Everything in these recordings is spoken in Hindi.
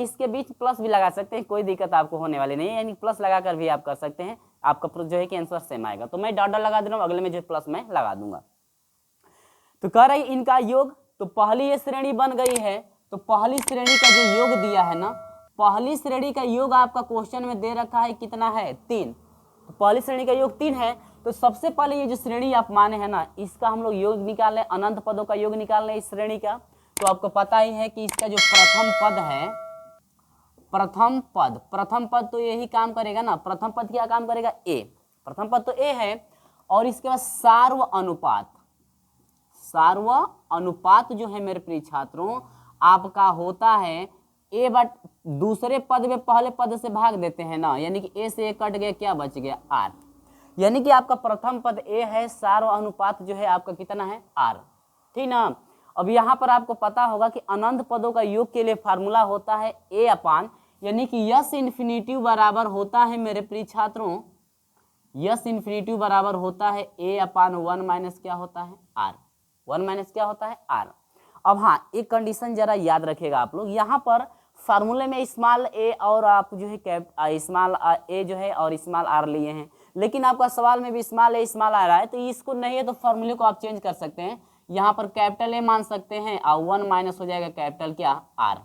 इसके बीच प्लस भी लगा सकते हैं, कोई दिक्कत आपको होने वाली नहीं है, यानी प्लस लगाकर भी आप कर सकते हैं, आपका जो है कि आंसर सेम आएगा। तो मैं डॉट लगा दे रहा हूँ, अगले में जो प्लस मैं लगा दूंगा। तो कह रही इनका योग, तो पहली ये श्रेणी बन गई है, तो पहली श्रेणी का जो योग दिया है ना, पहली श्रेणी का योग आपका क्वेश्चन में दे रखा है कितना है 3, तो पहली श्रेणी का योग 3 है। तो सबसे पहले ये जो श्रेणी आप माने हैं ना, इसका हम लोग योग निकाल लें, अनंत पदों का योग निकाल लें इस श्रेणी का। तो आपको पता ही है कि इसका जो प्रथम पद है, प्रथम पद तो यही काम करेगा ना, प्रथम पद क्या काम करेगा, ए, प्रथम पद तो ए है। और इसके बाद सार्व अनुपात जो है मेरे प्रिय छात्रों आपका होता है ए बट दूसरे पद में पहले पद से भाग देते हैं ना, यानी कि ए से ए कट गया, क्या बच गया, आर, यानी कि आपका प्रथम पद ए है, सार्व अनुपात जो है आपका कितना है, आर, ठीक ना। अब यहाँ पर आपको पता होगा कि अनंत पदों का योग के लिए फार्मूला होता है ए अपान, यानी कि यस इन्फिनिटिव बराबर होता है मेरे प्रिय छात्रों, यस इन्फिनिटिव बराबर होता है ए अपान 1 माइनस क्या होता है, आर, 1 माइनस क्या होता है, आर। अब हाँ, एक कंडीशन जरा याद रखिएगा आप लोग, यहाँ पर फार्मूले में स्मॉल ए और आप जो है स्मॉल ए जो है और स्मॉल आर लिए हैं, लेकिन आपका सवाल में भी स्मॉल ए स्मॉल आर है, तो इसको नहीं है तो फार्मूले को आप चेंज कर सकते हैं, यहाँ पर कैपिटल ए मान सकते हैं और 1 माइनस हो जाएगा कैपिटल क्या, आर,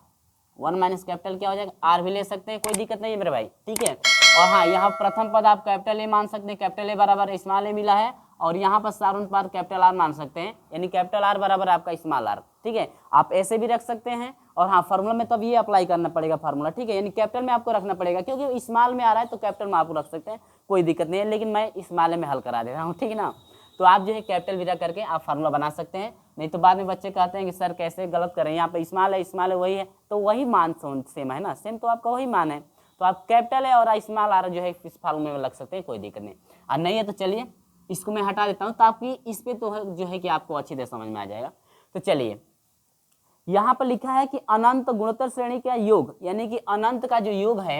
1 माइनस कैपिटल क्या हो जाएगा, आर भी ले सकते हैं, कोई दिक्कत नहीं है मेरे भाई, ठीक है। और हाँ, यहाँ प्रथम पद आप कैपिटल ए मान सकते हैं, कैपिटल ए बराबर स्मॉल ए मिला है, और यहाँ पर सार्व अनुपात कैपिटल आर मान सकते हैं, यानी कैपिटल आर बराबर आपका स्मॉल आर, ठीक है। आप ऐसे भी रख सकते हैं, और हाँ फार्मूला में तब ये अप्लाई करना पड़ेगा फार्मूला, ठीक है, यानी कैपिटल में आपको रखना पड़ेगा, क्योंकि स्मॉल में आ रहा है तो कैपिटल में आप रख सकते हैं, कोई दिक्कत नहीं है, लेकिन मैं स्मॉल में हल करा दे रहा हूँ, ठीक है ना। तो आप जो है कैपिटल भी रख करके आप फार्मूला बना सकते हैं, नहीं तो बाद में बच्चे कहते हैं कि सर कैसे गलत करें, यहाँ पे स्मॉल है वही है, तो वही मान सेम है ना, सेम तो आपका वही मान है, तो आप कैपिटल है और स्मॉल आर जो है इस फार्मूले में लग सकते हैं, कोई दिक्कत नहीं। और नहीं है तो चलिए इसको मैं हटा देता हूँ, ताकि इस पे तो जो है कि आपको अच्छी तरह समझ में आ जाएगा। तो चलिए यहाँ पर लिखा है कि अनंत गुणोत्तर श्रेणी का योग, यानी कि अनंत का जो योग है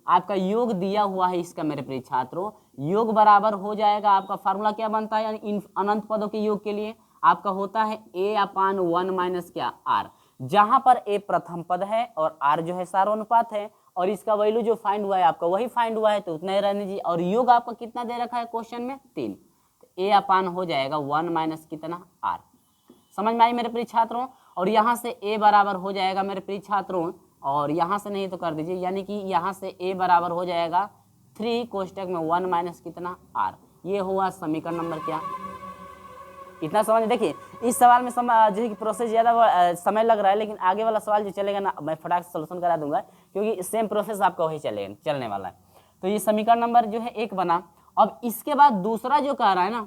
आपका, योग दिया हुआ है इसका मेरे प्रिय छात्रों, योग बराबर हो जाएगा आपका फार्मूला क्या बनता है, यानी इन अनंत पदों के योग के लिए आपका होता है ए अपान 1 माइनस क्या, आर, जहां पर ए प्रथम पद है और आर जो है सार्व अनुपात है, और इसका वैल्यू जो फाइंड हुआ है आपका वही फाइंड हुआ है, तो उतना ही रहने दीजिए। और योग आपका कितना दे रखा है क्वेश्चन में, 3, तो ए अपान हो जाएगा 1 माइनस कितना, आर, समझ में आई मेरे प्रिय छात्रों। और यहाँ से ए बराबर हो जाएगा मेरे प्रिय छात्रों, और यहाँ से नहीं तो कर दीजिए, यानी कि यहाँ से ए बराबर हो जाएगा 3 कोष्टक में 1 माइनस कितना, आर, ये हुआ समीकरण नंबर क्या, इतना समझ। देखिए इस सवाल में जो है कि प्रोसेस ज़्यादा समय लग रहा है, लेकिन आगे वाला सवाल जो चलेगा ना मैं फटाक से सोल्यूशन करा दूंगा, क्योंकि सेम प्रोसेस आपका वही चलने वाला है। तो ये समीकरण नंबर जो है 1 बना। अब इसके बाद दूसरा जो कह रहा है ना,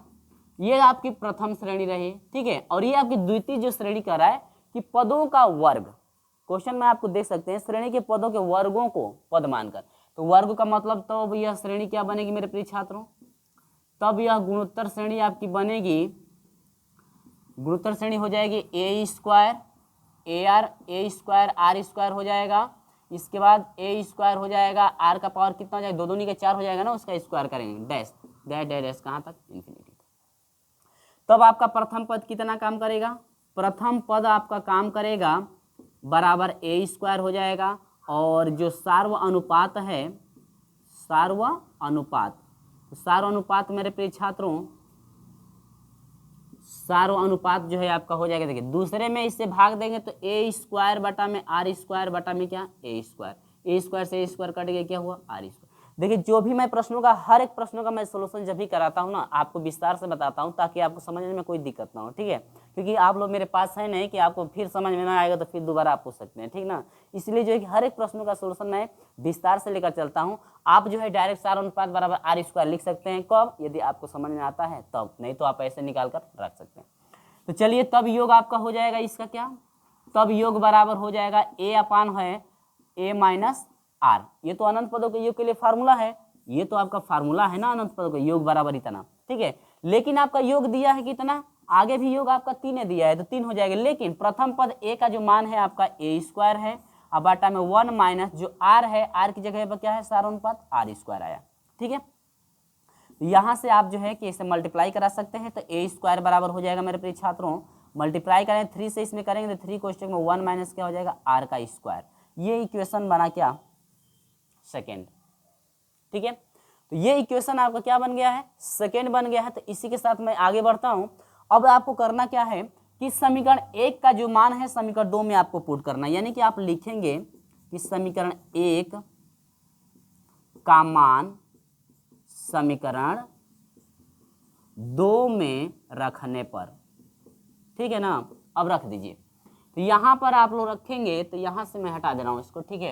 ये आपकी प्रथम श्रेणी रही, ठीक है, और ये आपकी द्वितीय जो श्रेणी कह रहा है कि पदों का वर्ग, क्वेश्चन में आपको देख सकते हैं श्रेणी के पदों के वर्गों को पद मानकर, तो वर्ग का मतलब तो यह श्रेणी क्या बनेगी मेरे प्रिय छात्रों, तब यह गुणोत्तर श्रेणी आपकी बनेगी, गुणोत्तर श्रेणी हो जाएगी A square A square R square हो जाएगा, इसके बाद ए स्क्वायर हो जाएगा, आर का पावर कितना हो जाएगा, 2 दूनी के 4 हो जाएगा ना, उसका स्क्वायर करेंगे, डैश डैश डैश डैश कहाँ तक, इन्फिनिटी। तब आपका प्रथम पद कितना काम करेगा, प्रथम पद आपका काम करेगा बराबर ए स्क्वायर हो जाएगा, और जो सार्व अनुपात है, सार्व अनुपात मेरे प्रिय छात्रों, सार्व अनुपात जो है आपका हो जाएगा, देखिए दूसरे में इससे भाग देंगे तो ए स्क्वायर बटा में आर स्क्वायर बटा में क्या, ए स्क्वायर से ए स्क्वायर कट गया, क्या हुआ, आर स्क्वायर। देखिए जो भी मैं प्रश्नों का, हर एक प्रश्नों का मैं सोल्यूशन जब भी कराता हूँ ना, आपको विस्तार से बताता हूँ, ताकि आपको समझने में कोई दिक्कत ना हो, ठीक है, क्योंकि आप लोग मेरे पास है नहीं कि आपको फिर समझ में ना आएगा तो फिर दोबारा आप पूछ सकते हैं, ठीक ना। इसलिए जो है कि हर एक प्रश्नों का सोल्यूशन मैं विस्तार से लेकर चलता हूँ। आप जो है डायरेक्ट सार्व अनुपात बराबर आर स्क्वायर लिख सकते हैं, कब, यदि आपको समझ में आता है तब, नहीं तो आप ऐसे निकाल कर रख सकते हैं। तो चलिए तब योग आपका हो जाएगा इसका क्या, तब योग बराबर हो जाएगा ए अपान है ए माइनस आर, ये तो अनंत पदों के योग के लिए फार्मूला है, ये तो आपका फार्मूला है ना अनंत पदों का योग बराबर इतना, ठीक है। लेकिन आपका योग दिया है कितना, आगे भी योग आपका 3 दिया है, तो 3 हो जाएगा, लेकिन प्रथम पद ए का जो मान है आपका ए स्क्वायर है, अब बाटा में 1 माइनस जो आर है, आर की जगह पर क्या है, सार्व अनुपात आर स्क्वायर आया, ठीक है। यहाँ से आप जो है कि इसे मल्टीप्लाई करा सकते हैं, तो ए स्क्वायर बराबर हो जाएगा मेरे प्रिय छात्रों, मल्टीप्लाई करें 3 से इसमें करेंगे तो 3 कोष्टक में 1 माइनस क्या हो जाएगा, आर का स्क्वायर, ये इक्वेशन बना क्या, सेकेंड। ठीक है, तो ये इक्वेशन आपका क्या बन गया है, सेकेंड बन गया है। तो इसी के साथ मैं आगे बढ़ता हूं। अब आपको करना क्या है कि समीकरण 1 का जो मान है समीकरण 2 में आपको पुट करना है, यानी कि आप लिखेंगे कि समीकरण 1 का मान समीकरण 2 में रखने पर, ठीक है ना। अब रख दीजिए, तो यहां पर आप लोग रखेंगे, तो यहां से मैं हटा दे रहा हूं इसको, ठीक है।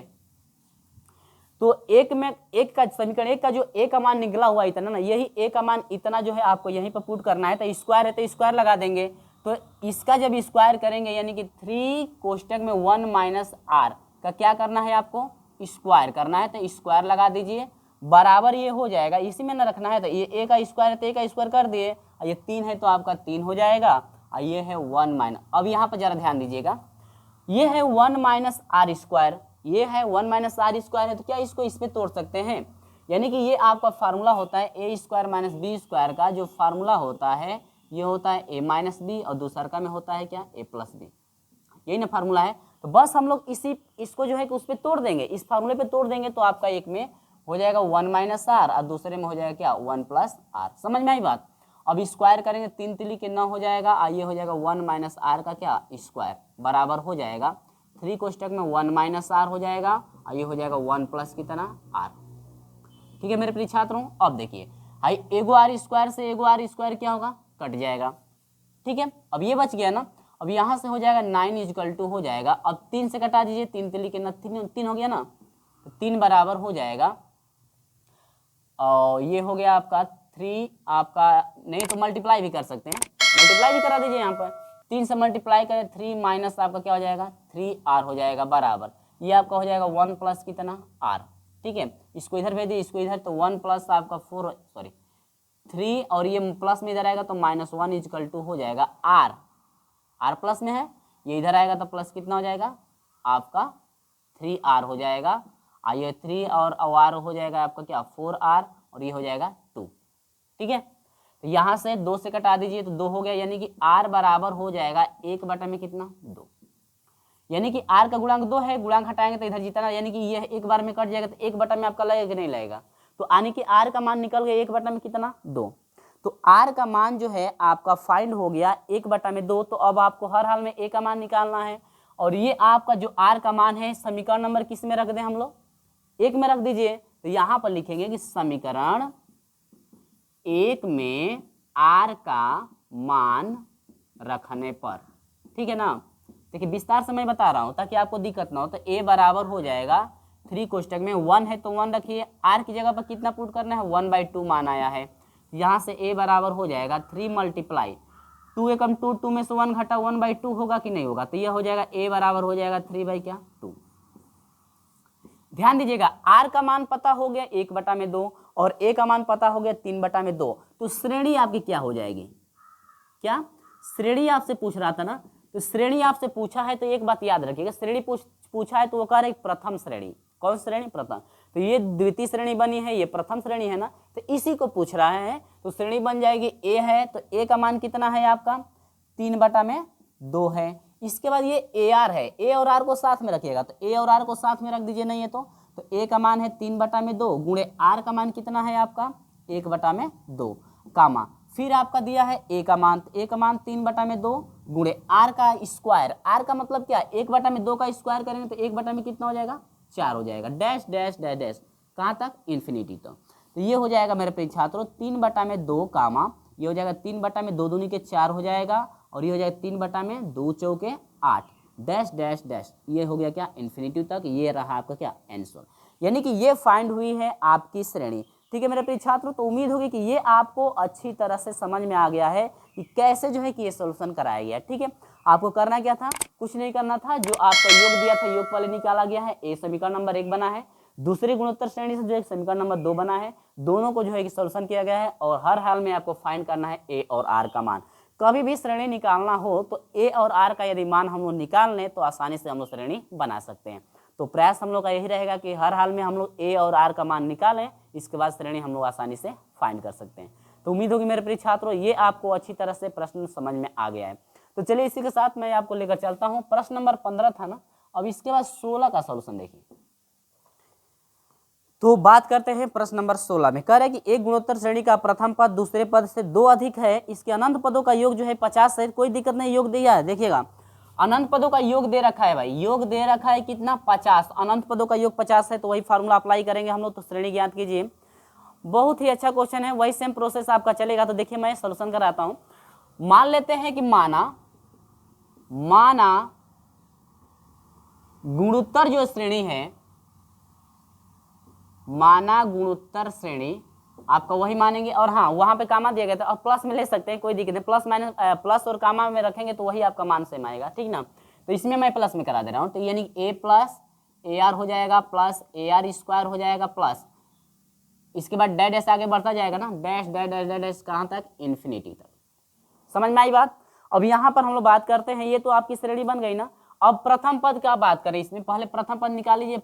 तो एक का समीकरण 1 का जो ए का मान निकला हुआ इतना ना, यही ए का मान इतना जो है आपको यहीं पर पुट करना है। तो स्क्वायर है तो स्क्वायर लगा देंगे, तो इसका जब स्क्वायर करेंगे यानी कि 3 कोष्टक में 1 माइनस आर का क्या करना है, आपको स्क्वायर करना है। तो स्क्वायर लगा दीजिए, बराबर ये हो जाएगा, इसी में न रखना है। तो ये ए का स्क्वायर है तो ए का स्क्वायर कर दिए, ये 3 है तो आपका 3 हो जाएगा, और ये है 1 माइनस। अब यहाँ पर जरा ध्यान दीजिएगा, ये है 1 माइनस आर स्क्वायर, ये है 1 माइनस आर स्क्वायर है, तो क्या इसको इसमें तोड़ सकते हैं। यानी कि ये आपका फार्मूला होता है ए स्क्वायर माइनस बी स्क्वायर का जो फार्मूला होता है ये होता है ए माइनस बी, और दूसरा का में होता है क्या, ए प्लस बी। यही ना फार्मूला है। तो बस हम लोग इसको जो है कि उस पर तोड़ देंगे, इस फार्मूले पे तोड़ देंगे, तो आपका एक में हो जाएगा 1 माइनस आर और दूसरे में हो जाएगा क्या, 1 प्लस आर। समझ में आई बात। अब स्क्वायर करेंगे 3 तिली के 9 हो जाएगा, और ये हो जाएगा 1 माइनस आर का क्या, स्क्वायर, बराबर हो जाएगा 3 कोष्टक में 1 माइनस आर हो जाएगा, और ये हो जाएगा 1 प्लस कितना, आर। ठीक है मेरे प्रिय छात्रों, अब देखिए भाई एगो आर स्क्वायर से एगो आर स्क्वायर क्या होगा, कट जाएगा। ठीक है, अब ये बच गया ना। अब यहाँ से हो जाएगा 9 इजकल टू हो जाएगा, अब 3 से कटा दीजिए, 3 तिली के ना 3 हो गया ना, तो 3 बराबर हो जाएगा, और ये हो गया आपका 3 आपका, नहीं तो मल्टीप्लाई भी कर सकते हैं, मल्टीप्लाई भी करा दीजिए। यहाँ पर 3 से मल्टीप्लाई करें 3 माइनस आपका क्या हो जाएगा 3r हो जाएगा, बराबर ये आपका हो जाएगा 1 प्लस कितना, r। ठीक है, इसको इधर भेज दिए, इसको इधर, तो 1 प्लस आपका 3 और ये प्लस में इधर आएगा तो -1 इजकल टू हो जाएगा r प्लस में है, ये इधर आएगा तो प्लस कितना हो जाएगा आपका 3r हो जाएगा, और ये 3 और r हो जाएगा आपका क्या 4r, और ये हो जाएगा 2। ठीक है, तो यहाँ से 2 से कटा दीजिए तो 2 हो गया, यानी कि r बराबर हो जाएगा 1 बटा में कितना 2, यानी कि r का गुणांक 2 है, गुणांक हटाएंगे तो इधर जितना, यानी कि ये एक बार में कट जाएगा, तो 1 बटा में आपका लगेगा कि नहीं लगेगा, तो यानी कि r का मान निकल गया 1 बटा में कितना 2। तो r का मान जो है आपका फाइंड हो गया 1 बटा में 2। तो अब आपको हर हाल में a का मान निकालना है, और ये आपका जो r का मान है समीकरण नंबर किस में रख दें हम लोग, 1 में रख दीजिए। तो यहाँ पर लिखेंगे कि समीकरण 1 में r का मान रखने पर, ठीक है ना। देखिए विस्तार से मैं बता रहा हूँ ताकि आपको दिक्कत ना हो। तो a बराबर हो जाएगा 3 कोष्टक में 1 है तो 1 रखिए, r की जगह पर कितना पुट करना है 1/2 मान आया है, यहाँ से a बराबर हो जाएगा 3 मल्टीप्लाई 2 एकम 2, 2 में से 1 घटा 1/2 होगा कि नहीं होगा, तो यह हो जाएगा a बराबर हो जाएगा 3/2। ध्यान दीजिएगा r का मान पता हो गया 1 बटा में 2 और a का मान पता हो गया 3 बटा में 2, तो श्रेणी आपकी क्या हो जाएगी, क्या श्रेणी आपसे पूछ रहा था ना, तो श्रेणी आपसे पूछा है तो एक बात याद रखिएगा, श्रेणी पूछा है तो वो कह रहे प्रथम श्रेणी, कौन श्रेणी प्रथम, तो ये द्वितीय श्रेणी बनी है, ये प्रथम श्रेणी है ना, तो इसी को पूछ रहा है। तो श्रेणी बन जाएगी a है, तो a का मान कितना है आपका 3 बटा में 2 है। इसके बाद ये AR है, a और r को साथ में रखिएगा, तो a और r को साथ में रख दीजिए, नहीं है तो a का मान है 3 बटा में 2 गुणे r का मान कितना है आपका 1 बटा में 2 कामा, फिर आपका दिया है a का मान, तो a का मान 3 बटा में 2 गुणे r का स्क्वायर, r का मतलब क्या 1 बटा में 2 का स्क्वायर करेंगे तो 1 बटा में कितना हो जाएगा 4 हो जाएगा, डैश डैश डैश डैश कहाँ तक इन्फिनिटी तक। तो ये हो जाएगा मेरे प्रिय छात्रों 3 बटा में 2 कामा, ये हो जाएगा 3 बटा में 2 दूनी के 4 हो जाएगा, और ये हो जाएगा 3 बटा में 2 चौके 8 डैश डैश डैश, ये हो गया क्या इन्फिनिटी तक, ये रहा आपका क्या आंसर, यानी कि ये फाइंड हुई है आपकी श्रेणी। ठीक है मेरे प्रिय छात्रों, तो उम्मीद होगी कि ये आपको अच्छी तरह से समझ में आ गया है कि कैसे जो है कि ये सोल्यूशन कराया गया। ठीक है, आपको करना क्या था, कुछ नहीं करना था, जो आपका योग दिया था योग वाले निकाला गया है, ए समीकरण नंबर 1 बना है, दूसरी गुणोत्तर श्रेणी से जो है समीकरण नंबर 2 बना है, दोनों को जो है कि सोल्यूशन किया गया है, और हर हाल में आपको फाइंड करना है ए और आर का मान। कभी भी श्रेणी निकालना हो तो ए और आर का यदि मान हम लोग निकाल लें तो आसानी से हम लोग श्रेणी बना सकते हैं। तो प्रयास हम लोग का यही रहेगा कि हर हाल में हम लोग ए और आर का मान निकालें, इसके बाद श्रेणी हम लोग आसानी से फाइंड कर सकते हैं। तो उम्मीद होगी मेरे प्रिय छात्रों ये आपको अच्छी तरह से प्रश्न समझ में आ गया है। तो चलिए इसी के साथ मैं आपको लेकर चलता हूँ, प्रश्न नंबर 15 था ना, अब इसके बाद 16 का सॉल्यूशन देखिए। तो बात करते हैं प्रश्न नंबर 16 में। कह रहे हैं कि एक गुणोत्तर श्रेणी का प्रथम पद दूसरे पद से 2 अधिक है, इसके अनंत पदों का योग जो है 50 है। कोई दिक्कत नहीं, योग दिया है, देखिएगा अनंत पदों का योग दे रखा है भाई, योग दे रखा है कितना 50, अनंत पदों का योग 50 है, तो वही फार्मूला अप्लाई करेंगे हम लोग। तो श्रेणी ज्ञात कीजिए। बहुत ही अच्छा क्वेश्चन है, वही सेम प्रोसेस आपका चलेगा। तो देखिए मैं सोल्यूशन कराता हूं। मान लेते हैं कि माना गुणोत्तर जो श्रेणी है, माना गुणोत्तर श्रेणी आपका वही मानेंगे, और हाँ वहां पे कामा दिया गया था, और प्लस में ले सकते हैं, कोई दिक्कत नहीं, प्लस माइनस प्लस और कामा में रखेंगे तो वही आपका मान सेम आएगा, ठीक ना। तो इसमें मैं प्लस में करा दे रहा हूँ, तो यानी ए प्लस ए आर हो जाएगा प्लस ए आर स्क्वायर हो जाएगा प्लस, इसके बाद डैश डैश आगे बढ़ता जाएगा ना, dash dash dash dash dash कहाँ तक, इन्फिनिटी तक। समझ में आई बात। अब यहाँ पर हम लोग बात करते हैं, ये तो आपकी श्रेणी बन गई ना। अब प्रथम पद का बात करें, इसमें पहले प्रथम पद निकाल लीजिए।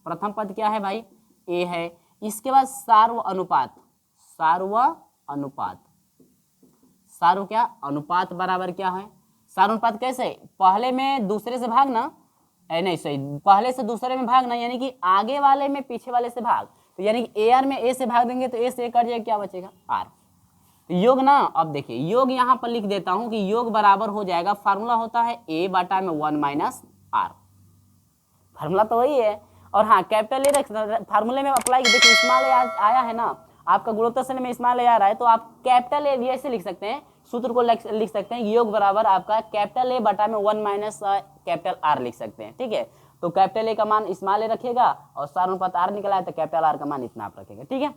प्रथम पद क्या है भाई, ए है। इसके बाद सार्व अनुपात, सार्व क्या अनुपात बराबर क्या है, सार्व अनुपात कैसे, पहले में दूसरे से भागना, नहीं सही, पहले से दूसरे में भागना, यानी कि आगे वाले में पीछे वाले से भाग, तो यानी कि ए आर में ए से भाग देंगे तो ए से ए कट जाएगा, क्या बचेगा आर। तो योग ना, अब देखिए योग यहाँ पर लिख देता हूं कि योग बराबर हो जाएगा, फार्मूला होता है ए बटा में 1 माइनस आर, फार्मूला तो वही है। और हाँ कैपिटल ए रख, फार्मूले में अप्लाई, देखिए स्मॉल ए आया है ना आपका गुणोत्तर श्रेणी में, स्मॉल ए आ रहा है, तो आप कैपिटल ए भी ऐसे लिख सकते हैं, सूत्र को लिख सकते हैं, योग बराबर आपका कैपिटल ए बटा में 1 माइनस कैपिटल आर लिख सकते हैं, ठीक है। तो कैपिटल ए का मान स्मॉल ए रखिएगा, और सार्व अनुपात आर निकला है तो कैपिटल आर का मान इतना आप रखेंगे, ठीक है,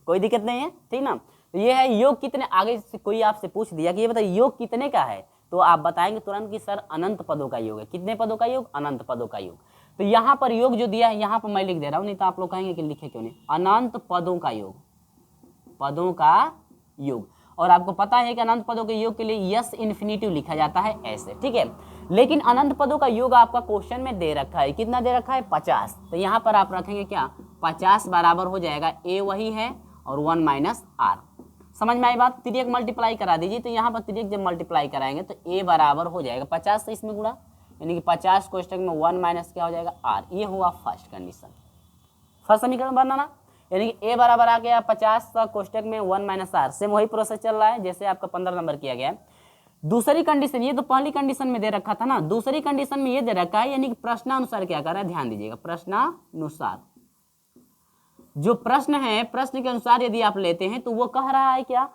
कोई दिक्कत नहीं है, ठीक ना। तो ये है योग कितने, आगे से कोई आपसे पूछ दिया कि ये बताइए योग कितने का है, तो आप बताएंगे तुरंत कि सर अनंत पदों का योग है। कितने पदों का योग, अनंत पदों का योग। तो यहाँ पर योग जो दिया है, यहाँ पर मैं लिख दे रहा हूँ, नहीं तो आप लोग कहेंगे कि लिखे क्यों नहीं, अनंत पदों का योग, पदों का योग। और आपको पता है कि अनंत पदों के योग के लिए यस इन्फिनिटिव लिखा जाता है ऐसे, ठीक है। लेकिन अनंत पदों का योग आपका क्वेश्चन में दे रखा है, कितना दे रखा है 50, तो यहाँ पर आप रखेंगे क्या 50 बराबर हो जाएगा ए वही है और 1 माइनस आर। समझ में आई बात। तिर्यक मल्टीप्लाई करा दीजिए, तो यहाँ पर तिर्यक जब मल्टीप्लाई कराएंगे तो ए बराबर हो जाएगा 50 से इसमें गुणा, यानी कि 50 कोष्टक में 1 माइनस क्या हो जाएगा आर। ये हुआ फर्स्ट कंडीशन, फर्स्ट समीकरण बनाना, यानी कि ए बराबर आ गया 50 कोष्टक में 1 माइनस आर। सेम वही प्रोसेस चल रहा है जैसे आपका 15 नंबर किया गया है। दूसरी कंडीशन, ये तो पहली कंडीशन में दे रखा था ना, दूसरी कंडीशन में ये दे रखा है, यानी कि प्रश्नानुसार क्या कर रहा है, ध्यान दीजिएगा, प्रश्नानुसार जो प्रश्न है, प्रश्न के अनुसार यदि आप लेते हैं तो वो कह रहा है क्या,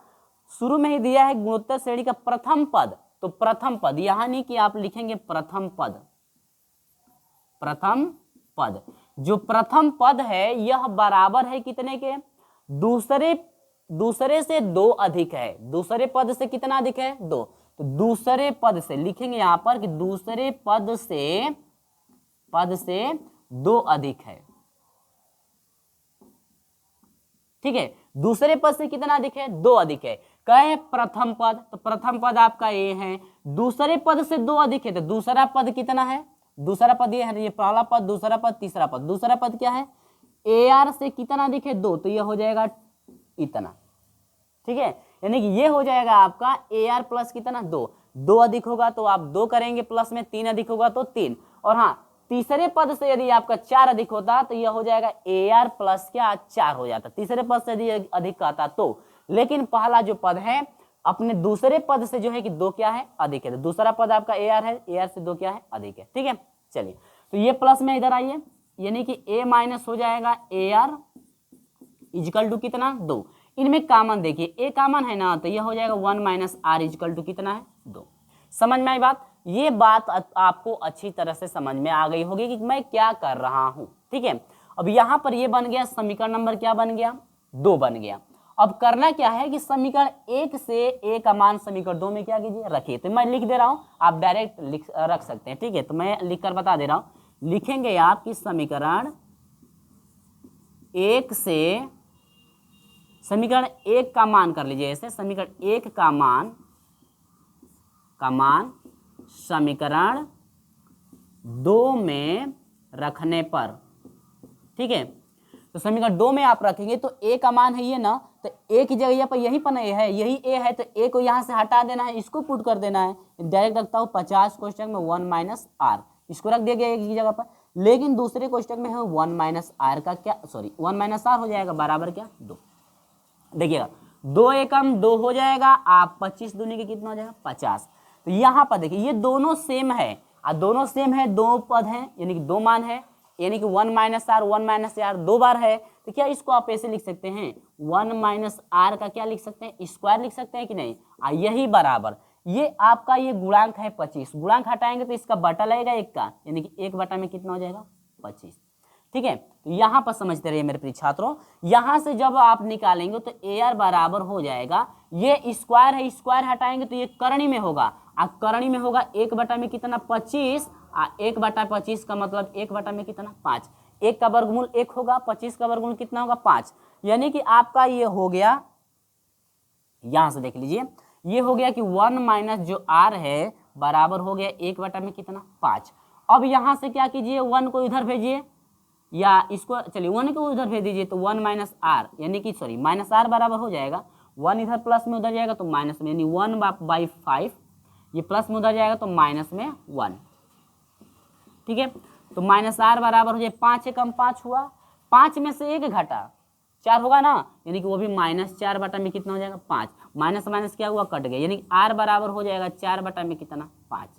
शुरू में ही दिया है गुणोत्तर श्रेणी का प्रथम पद, तो प्रथम पद, यहां नहीं कि आप लिखेंगे प्रथम पद, प्रथम पद, जो प्रथम पद है यह बराबर है कितने के, दूसरे से 2 अधिक है, दूसरे पद से कितना अधिक है 2, तो दूसरे पद से लिखेंगे यहां पर कि दूसरे पद से 2 अधिक है, ठीक है। दूसरे पद से कितना अधिक है 2 अधिक है, कहे प्रथम पद, तो प्रथम पद आपका ए है, दूसरे पद से 2 अधिक है, तो दूसरा पद कितना है, दूसरा पद ये है, ये पहला पद, दूसरा पद, तीसरा पद, दूसरा पद क्या है ए आर से कितना अधिक है 2, तो ये हो जाएगा इतना, ठीक है। यानी कि ये हो जाएगा आपका ए आर प्लस कितना 2 अधिक होगा तो आप 2 करेंगे, प्लस में 3 अधिक होगा तो 3, और हाँ तीसरे पद से यदि आपका 4 अधिक होता तो यह हो जाएगा ए आर प्लस क्या 4 हो जाता, तीसरे पद से यदि अधिक आता तो। लेकिन पहला जो पद है अपने दूसरे पद से जो है कि 2 क्या है अधिक है, तो दूसरा पद आपका ए आर है, ए आर से 2 क्या है अधिक है, ठीक है। चलिए तो ये प्लस में इधर आइए, यानी कि ए माइनस हो जाएगा ए आर इजकल टू कितना 2, इनमें कॉमन देखिए ए कॉमन है ना, तो ये हो जाएगा 1 माइनस आर इजकल टू कितना है 2। समझ में आई बात। ये बात आपको अच्छी तरह से समझ में आ गई होगी कि मैं क्या कर रहा हूं, ठीक है। अब यहां पर ये बन गया समीकरण नंबर क्या बन गया 2 बन गया। अब करना क्या है कि समीकरण 1 से ए का मान समीकरण 2 में क्या कीजिए रखिए, तो मैं लिख दे रहा हूं, आप डायरेक्ट रख सकते हैं, ठीक है। तो मैं लिख कर बता दे रहा हूं, लिखेंगे आप कि समीकरण 1 से, समीकरण 1 का मान कर लीजिए ऐसे, समीकरण 1 का मान समीकरण 2 में रखने पर, ठीक है। तो समीकरण 2 में आप रखेंगे तो ए का मान है ये ना, तो ए की जगह पर यही पर है, यही ए है, तो ए को यहां से हटा देना है, इसको पुट कर देना है, डायरेक्ट रखता हूं 50 क्वेश्चन में 1 माइनस आर, इसको रख दिया गया एक ही जगह पर। लेकिन दूसरे कोष्टक में है 1 माइनस आर का क्या, सॉरी 1 माइनस आर हो जाएगा बराबर क्या 2। देखिएगा 2 एकम 2 हो जाएगा, आप 25 दूनी के कितना हो जाएगा 50। तो यहाँ पर देखिए ये दोनों सेम है, और दोनों सेम है, दो पद हैं यानी कि दो मान है, यानी कि 1 माइनस आर 1 माइनस आर दो बार है। तो क्या इसको आप ऐसे लिख सकते हैं 1 माइनस आर का क्या लिख सकते हैं स्क्वायर लिख सकते हैं कि नहीं, यही बराबर ये आपका ये गुणांक है 25, गुणांक हटाएंगे तो इसका बटा लगेगा एक का, यानी कि एक बटा में कितना हो जाएगा 25। ठीक है, तो यहाँ पर समझते रहिए मेरे प्रिय छात्रों, यहाँ से जब आप निकालेंगे तो ए आर बराबर हो जाएगा, ये स्क्वायर है, स्क्वायर हटाएंगे तो ये करणी में होगा, करणी में होगा एक बटा में कितना 25, एक बटा 25 का मतलब एक बटा में कितना 5, एक का वर्गमूल 1 होगा, 25 का वर्गमूल कितना होगा 5, यानी कि आपका ये हो गया, यहां से देख लीजिए ये हो गया कि 1 माइनस जो आर है बराबर हो गया एक बटा में कितना 5। अब यहां से क्या कीजिए 1 को इधर भेजिए, या इसको चलिए 1 को उधर भेज दीजिए, तो 1 माइनस आर यानी कि सॉरी माइनस आर बराबर हो जाएगा 1 इधर प्लस में उधर जाएगा तो माइनस में, यानी 1/5, ये प्लस में उधर जाएगा तो माइनस में 1। ठीक है, तो माइनस आर बराबर हो जाए 5 एकम 5 हुआ, 5 में से 1 घटा 4 होगा ना, यानी कि वो भी -4 बटा में कितना हो जाएगा 5, माइनस माइनस क्या हुआ कट गया, यानी कि आर बराबर हो जाएगा 4 बटा में कितना 5।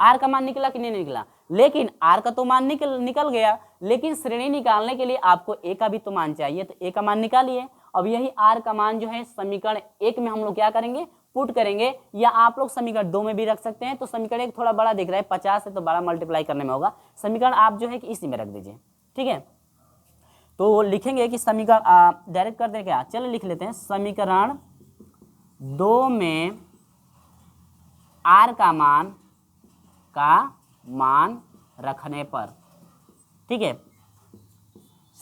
आर का मान निकला कि नहीं निकला, लेकिन आर का तो मान निकल गया, लेकिन श्रेणी निकालने के लिए आपको ए का भी तो मान चाहिए, तो ए का मान निकालिए। अब यही आर का मान जो है समीकरण 1 में हम लोग क्या करेंगे पुट करेंगे, या आप लोग समीकरण 2 में भी रख सकते हैं। तो समीकरण 1 थोड़ा बड़ा दिख रहा है 50 है तो बड़ा मल्टीप्लाई करने में होगा, समीकरण आप जो है कि इसी में रख दीजिए। ठीक है, तो लिखेंगे कि समीकरण डायरेक्ट कर दें क्या, चलो लिख लेते हैं समीकरण 2 में आर का मान रखने पर, ठीक है,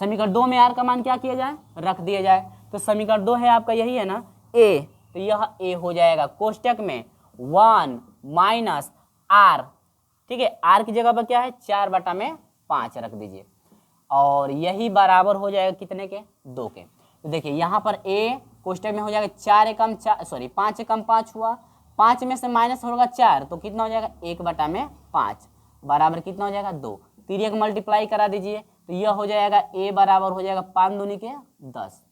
समीकरण 2 में आर का मान क्या किया जाए रख दिया जाए। तो समीकरण 2 है आपका यही है ना ए, तो यह ए हो जाएगा कोष्टक में 1 माइनस आर, ठीक है, आर की जगह पर क्या है 4 बटा में 5 रख दीजिए, और यही बराबर हो जाएगा कितने के 2 के। तो देखिए यहाँ पर ए कोष्टक में हो जाएगा 5 एकम 5 हुआ, 5 में से माइनस होगा 4 तो कितना हो जाएगा 1 बटा में 5 बराबर कितना हो जाएगा 2, तिर्यक मल्टीप्लाई करा दीजिए तो यह हो जाएगा ए बराबर हो जाएगा 5 दूनी के 10।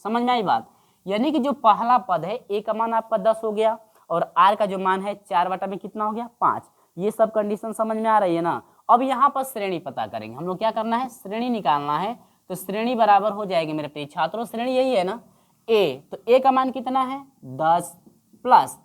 समझ में आई बात, यानी कि जो पहला पद है ए का मान आपका 10 हो गया, और आर का जो मान है 4 बटा में कितना हो गया 5, ये सब कंडीशन समझ में आ रही है ना। अब यहाँ पर श्रेणी पता करेंगे हम लोग, क्या करना है श्रेणी निकालना है, तो श्रेणी बराबर हो जाएगी मेरे प्रिय छात्रों, श्रेणी यही है ना ए, तो ए का मान कितना है 10 प्लस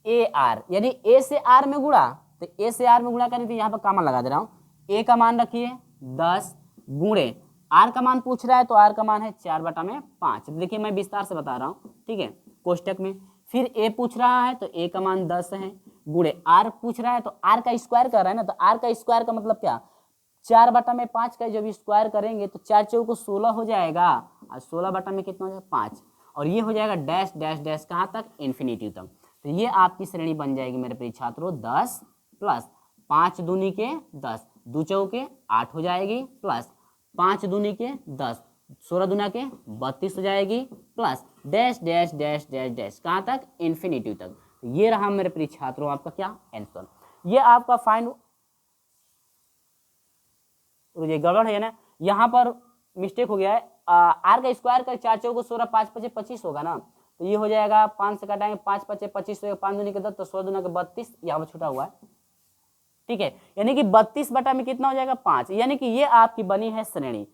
ए आर, यानी ए से आर में गुणा, तो ए से आर में गुणा करें तो यहाँ पर कामा लगा दे रहा हूँ, ए का मान रखिए 10 गुणे आर का मान पूछ रहा है, तो आर का मान है 4 बटा में 5। देखिए मैं विस्तार से बता रहा हूँ, ठीक है, कोष्टक में फिर ए पूछ रहा है तो ए का मान 10 है, गुणे आर पूछ रहा है तो आर का स्क्वायर कर रहा है ना, तो आर का स्क्वायर का मतलब क्या 4 बटा में 5 का जब स्क्वायर करेंगे तो 4 चौको 16 हो जाएगा, और 16 बटा में कितना हो जाएगा 5, और ये हो जाएगा डैश डैश डैश कहाँ तक इन्फिनिटी तक। तो ये आपकी श्रेणी बन जाएगी मेरे प्रिय छात्रों 10 प्लस 5 दूनी के 10, 2 चौके 8 हो जाएगी, प्लस 5 दूनी के 10, 16 दूना के 32 हो जाएगी, plus dash dash dash dash dash कहाँ तक इन्फिनिटी तक। तो ये रहा मेरे प्रिय छात्रों आपका क्या आंसर। ये आपका फाइंड, ये गड़बड़ है ना, यहाँ पर मिस्टेक हो गया है, आर का स्क्वायर कर 4 चौको 16, 5 पचे 25 होगा ना, तो ये हो जाएगा 5 से काटेंगे 5 पचे 25 हो, 5 दूनी के 10 तो 16 दूना के 32, यहाँ पर छूटा हुआ है, ठीक है, यानी कि 32 बटा में कितना हो जाएगा 5, यानी कि ये आपकी बनी है श्रेणी,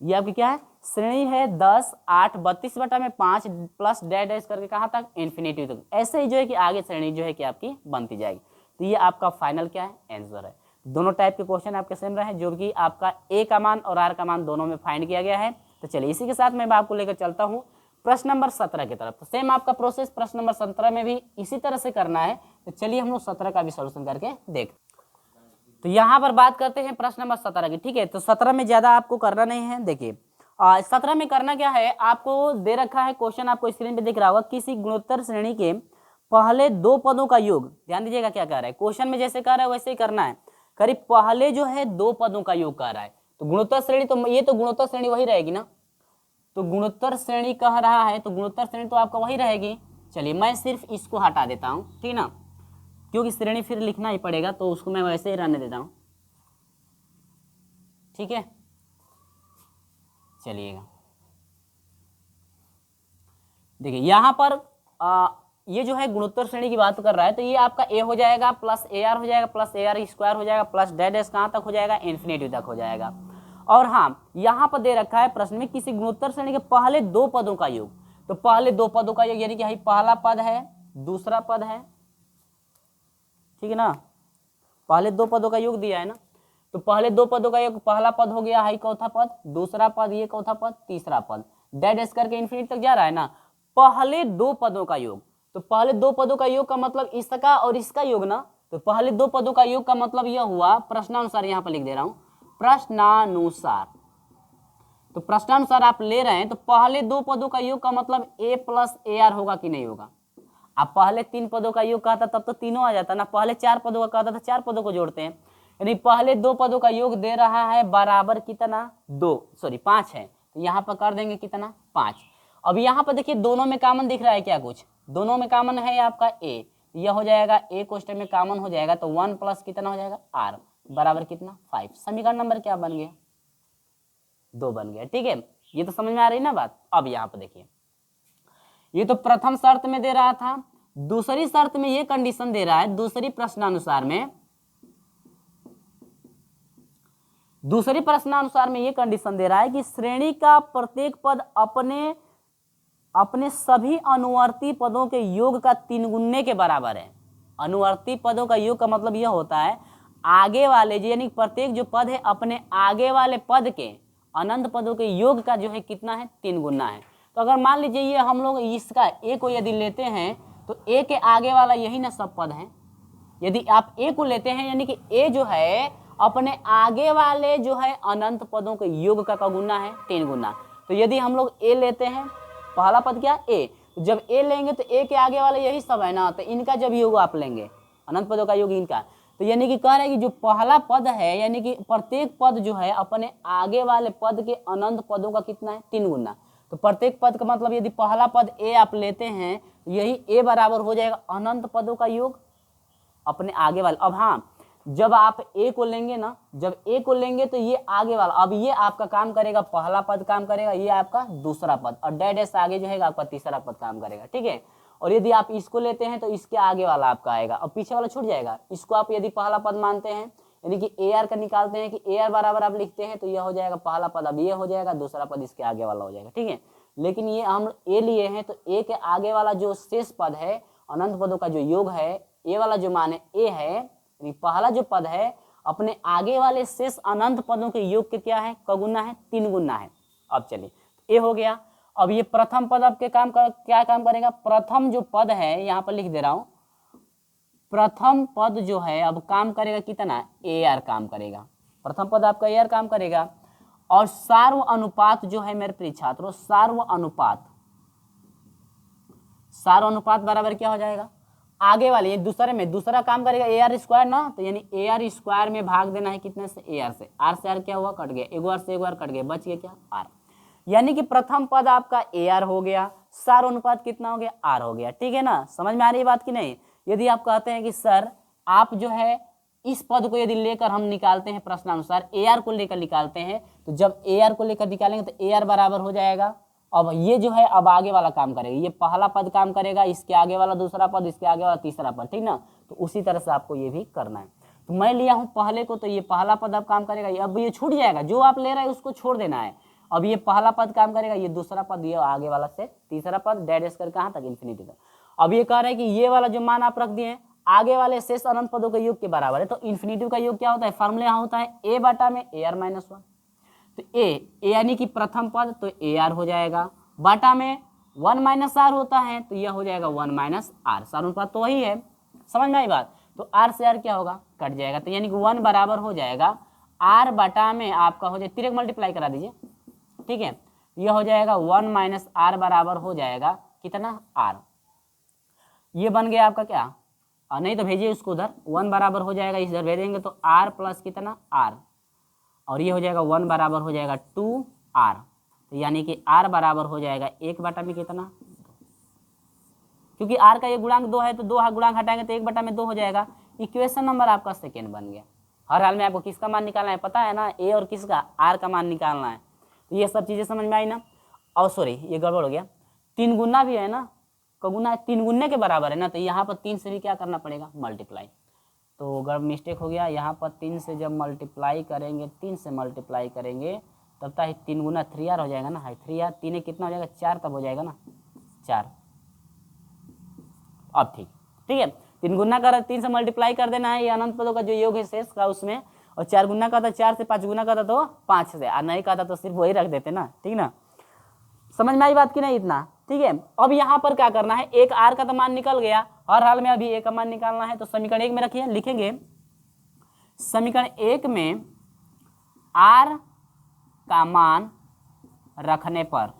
ये आपकी क्या है श्रेणी है 10 8 32 बटा में 5 प्लस डैश डैश करके कहाँ तक इन्फिनिटी तक। ऐसे ही जो है कि आगे श्रेणी जो है कि आपकी बनती जाएगी। तो ये आपका फाइनल क्या है आंसर है। दोनों टाइप के क्वेश्चन आपके सेम रहे, जो कि आपका ए का मान और आर का मान दोनों में फाइंड किया गया है। तो चलिए इसी के साथ मैं आपको लेकर चलता हूँ प्रश्न नंबर 17 की तरफ। तो सेम आपका प्रोसेस प्रश्न नंबर 17 में भी इसी तरह से करना है। तो चलिए हम लोग 17 का भी सोल्यूशन करके देखते। तो यहाँ पर बात करते हैं प्रश्न नंबर 17 की, ठीक है। तो 17 में ज्यादा आपको करना नहीं है। देखिए 17 में करना क्या है, आपको दे रखा है क्वेश्चन, आपको स्क्रीन पे दिख रहा होगा, किसी गुणोत्तर श्रेणी के पहले 2 पदों का योग। ध्यान दीजिएगा क्या कह रहा है, क्वेश्चन में जैसे कह रहा है वैसे ही करना है। करीब पहले जो है 2 पदों का योग कह रहा है, तो गुणोत्तर श्रेणी, तो ये तो गुणोत्तर श्रेणी वही रहेगी ना। तो गुणोत्तर श्रेणी कह रहा है तो गुणोत्तर श्रेणी तो आपका वही रहेगी। चलिए मैं सिर्फ इसको हटा देता हूँ, ठीक ना। क्योंकि श्रेणी फिर लिखना ही पड़ेगा, तो उसको मैं वैसे ही रहने देता हूँ। ठीक है, चलिएगा। देखिए यहाँ पर ये जो है गुणोत्तर श्रेणी की बात कर रहा है, तो ये आपका ए हो जाएगा प्लस ए आर हो जाएगा प्लस ए आर स्क्वायर हो जाएगा प्लस डैश कहाँ तक हो जाएगा, इन्फिनिटी तक हो जाएगा। और हाँ, यहाँ पर दे रखा है प्रश्न में किसी गुणोत्तर श्रेणी के पहले दो पदों का योग। तो पहले दो पदों का योग यानी कि पहला पद है दूसरा पद है, ठीक है ना, पहले दो पदों का योग दिया है ना, तो पहले दो पदों का योग, पहला पद हो गया है चौथा पद, दूसरा पद ये चौथा पद, तीसरा पद, डैश करके इन्फिनिटी तक जा रहा है ना, पहले दो पदों का योग। तो पहले दो पदों का योग का मतलब इसका और इसका योग ना, तो पहले दो पदों का योग का मतलब यह हुआ प्रश्नानुसार, यहाँ पर लिख दे रहा हूं प्रश्नानुसार। तो प्रश्नानुसार आप ले रहे हैं तो पहले दो पदों का योग का मतलब ए प्लस ए आर होगा कि नहीं होगा। आप पहले तीन पदों का योग कहता तब तो तीनों आ जाता ना, पहले चार पदों का कहता था चार पदों को जोड़ते हैं, यानी पहले दो पदों का योग दे रहा है बराबर कितना, पांच है, तो यहाँ पर कर देंगे कितना, 5। अब यहाँ पर देखिए दोनों में कॉमन दिख रहा है क्या, कुछ दोनों में कॉमन है आपका ए, यह हो जाएगा ए क्वेश्चन में कॉमन हो जाएगा, तो 1 प्लस कितना हो जाएगा आर बराबर कितना 5। समीकरण नंबर क्या बन गया, 2 बन गया। ठीक है, ये तो समझ में आ रही ना बात। अब यहाँ पर देखिए, ये तो प्रथम शर्त में दे रहा था, दूसरी शर्त में ये कंडीशन दे रहा है, दूसरी प्रश्नानुसार में ये कंडीशन दे रहा है कि श्रेणी का प्रत्येक पद अपने सभी अनुवर्ती पदों के योग का 3 गुने के बराबर है। अनुवर्ती पदों का योग का मतलब यह होता है आगे वाले, यानी प्रत्येक जो पद है अपने आगे वाले पद के अनंत पदों के योग का जो है कितना है, 3 गुना है। तो अगर मान लीजिए ये हम लोग इसका ए को यदि लेते हैं तो ए के आगे वाला यही ना सब पद है। यदि आप ए को लेते हैं यानी कि ए जो है अपने आगे वाले जो है अनंत पदों के योग का गुना है, 3 गुना। तो यदि हम लोग ए लेते हैं, पहला पद क्या ए, जब ए लेंगे तो ए के आगे वाले यही सब है ना, तो इनका जब योग आप लेंगे अनंत पदों का योग इनका, तो यानी कि कह रहे हैं कि जो पहला पद है यानी कि प्रत्येक पद जो है अपने आगे वाले पद के अनंत पदों का कितना है, 3 गुना। तो प्रत्येक पद का मतलब यदि पहला पद ए आप लेते हैं, यही ए बराबर हो जाएगा अनंत पदों का योग अपने आगे वाले। अब हाँ, जब आप ए को लेंगे ना, जब ए को लेंगे तो ये आगे वाला, अब ये आपका काम करेगा, पहला पद काम करेगा, ये आपका दूसरा पद, और डैश आगे जो है आपका तीसरा पद काम करेगा। ठीक है, और यदि आप इसको लेते हैं तो इसके आगे वाला आपका आएगा और पीछे वाला छूट जाएगा। इसको आप यदि पहला पद मानते हैं यानी कि ए आर का निकालते हैं कि ए आर बराबर आप लिखते हैं, तो यह हो जाएगा पहला पद, अब ये हो जाएगा, दूसरा पद इसके आगे वाला हो जाएगा। ठीक है, लेकिन ये हम ए लिए हैं तो ए के आगे वाला जो शेष पद है अनंत पदों का जो योग है, ए वाला जो मान है ए है, पहला जो पद है अपने आगे वाले शेष अनंत पदों के योग के क्या है, कगुना है, 3 गुना है। अब चलिए ए हो गया। अब ये प्रथम पद आपके क्या काम करेगा, प्रथम जो पद है यहाँ पर लिख दे रहा हूं, प्रथम पद जो है अब काम करेगा कितना, ए आर काम करेगा, प्रथम पद आपका ए आर काम करेगा। और सार्व अनुपात जो है मेरे प्रिय छात्रों, सार्व अनुपात बराबर क्या हो जाएगा, आगे वाले ये दूसरे में दूसरा काम करेगा ए आर स्क्वायर ना, तो यानी ए आर स्क्वायर में भाग देना है कितने से, ए आर से। आर से आर क्या हुआ, कट गया, एक बार से एक बार कट गया, बच गया क्या, आर। यानी कि प्रथम पद आपका ए आर हो गया, सार अनुपात कितना हो गया, आर हो गया। ठीक है ना, समझ में आ रही है बात की नहीं। यदि आप कहते हैं कि सर आप जो है इस पद को यदि लेकर हम निकालते हैं प्रश्नानुसार, ए आर को लेकर निकालते हैं, तो जब ए आर को लेकर निकालेंगे तो ए आर बराबर हो जाएगा, अब ये जो है अब आगे वाला काम करेगा, ये पहला पद काम करेगा, इसके आगे वाला दूसरा पद, इसके आगे वाला तीसरा पद। ठीक ना, तो उसी तरह से आपको ये भी करना है। तो मैं लिया हूं पहले को, तो ये पहला पद अब काम करेगा, अब ये छूट जाएगा, जो आप ले रहे हैं उसको छोड़ देना है। अब ये पहला पद काम करेगा, ये दूसरा पद, ये आगे वाला से तीसरा पद, डैश कर कहां तक, इन्फिनिटी तक। अब ये कह रहे हैं कि ये वाला जो मान आप रख दिए आगे वाले शेष अनंत पदों के योग के बराबर है, तो इन्फिनिटी का योग क्या होता है, फार्मूला यहाँ होता है ए बटा में ए आर माइनस 1। तो ए यानी कि प्रथम पद तो ए आर हो जाएगा, बाटा में 1 माइनस आर होता है, तो यह हो जाएगा 1 माइनस आर, सार अनुपात तो वही है, समझ में आई बात। तो आर से आर क्या होगा, कट जाएगा, तो यानी कि 1 बराबर हो जाएगा आर बटा में आपका हो जाए, तिरक मल्टीप्लाई करा दीजिए। ठीक है, यह हो जाएगा 1 माइनस आर बराबर हो जाएगा कितना, आर। ये बन गया आपका क्या, नहीं तो भेजिए उसको उधर, 1 बराबर हो जाएगा, इधर भेजेंगे तो आर प्लस कितना, आर, और ये हो जाएगा 1 बराबर हो जाएगा 2 आर, तो यानी कि आर बराबर हो जाएगा 1 बटा में कितना, क्योंकि आर का ये गुणांक 2 है तो 2 गुणांक हटाएंगे तो 1/2 हो जाएगा। इक्वेशन नंबर आपका सेकेंड बन गया। हर हाल में आपको किसका मान निकालना है पता है ना, ए और किसका, आर का मान निकालना है। तो ये सब चीज़ें समझ में आई ना। और सॉरी ये गड़बड़ हो गया, 3 गुना भी है ना, गुना 3 गुने के बराबर है ना, तो यहाँ पर 3 से भी क्या करना पड़ेगा, मल्टीप्लाई। तो अगर मिस्टेक हो गया, यहाँ पर 3 से जब मल्टीप्लाई करेंगे, 3 से मल्टीप्लाई करेंगे तब तक 3 गुना 3R हो जाएगा ना, 3R 3 कितना हो जाएगा 4, तब हो जाएगा ना 4। अब ठीक है 3 गुना कर 3 से मल्टीप्लाई कर देना है, ये अनंत पदों का जो योग है शेष का उसमें, और 4 गुना का था 4 से, 5 गुना का था तो 5 से, और नहीं का था तो सिर्फ वही रख देते ना, ठीक ना। समझ में आई बात की नहीं इतना, ठीक है। अब यहाँ पर क्या करना है, एक आर का तो मान निकल गया, हर हाल में अभी ए का मान निकालना है। तो समीकरण 1 में रखिए, लिखेंगे समीकरण 1 में आर का मान रखने पर,